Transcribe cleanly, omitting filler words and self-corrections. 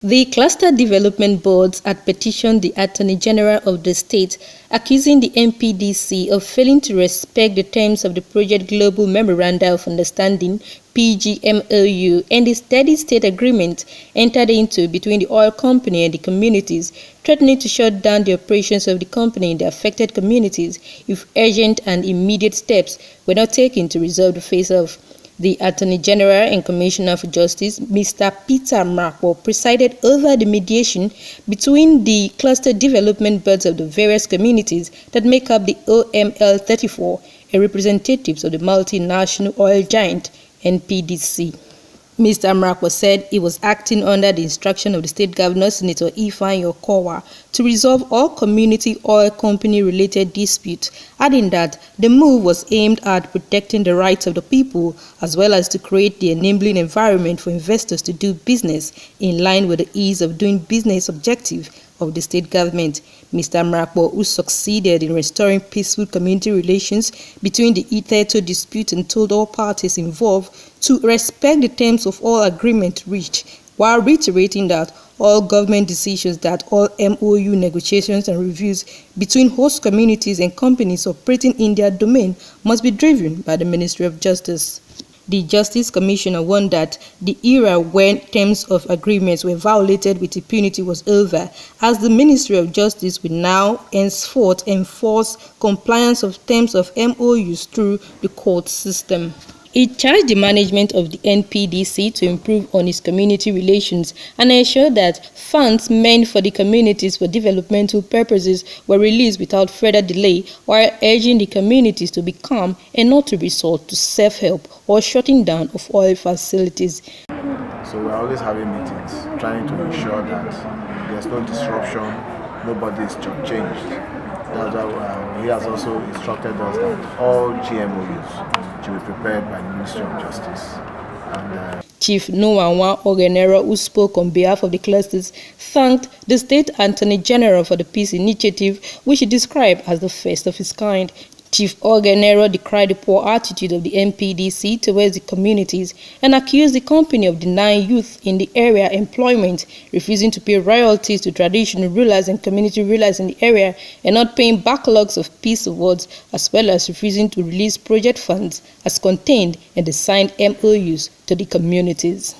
The cluster development boards had petitioned the Attorney General of the state, accusing the NPDC of failing to respect the terms of the Project Global Memoranda of Understanding (PGMOU) and the steady state agreement entered into between the oil company and the communities, threatening to shut down the operations of the company in the affected communities if urgent and immediate steps were not taken to resolve the face-off. The Attorney General and Commissioner for Justice, Mr. Peter Mrakpo, presided over the mediation between the cluster development boards of the various communities that make up the OML 34 and representatives of the multinational oil giant NPDC. Mr. Mrakpo said he was acting under the instruction of the State Governor, Senator Ifeanyi Okowa, to resolve all community oil company-related disputes, adding that the move was aimed at protecting the rights of the people as well as to create the enabling environment for investors to do business in line with the ease of doing business objective of the state government. Mr. Mrakpo, who succeeded in restoring peaceful community relations between the hitherto dispute, and told all parties involved to respect the terms of all agreements reached, while reiterating that all government decisions, that all MOU negotiations and reviews between host communities and companies operating in their domain must be driven by the Ministry of Justice. The Justice Commissioner warned that the era when terms of agreements were violated with impunity was over, as the Ministry of Justice will now henceforth enforce compliance of terms of MOUs through the court system. It charged the management of the NPDC to improve on its community relations and ensure that funds meant for the communities for developmental purposes were released without further delay, while urging the communities to be calm and not to resort to self-help or shutting down of oil facilities. So we're always having meetings, trying to ensure that there's no disruption, nobody is changed. He has also instructed us that all GMOs should be prepared by the Ministry of Justice. Chief Noanwa Ogenero, who spoke on behalf of the clusters, thanked the State Attorney General for the peace initiative, which he described as the first of its kind. Chief Ogenero decried the poor attitude of the NPDC towards the communities and accused the company of denying youth in the area employment, refusing to pay royalties to traditional rulers and community rulers in the area, and not paying backlogs of peace awards, as well as refusing to release project funds as contained in the signed MOUs to the communities.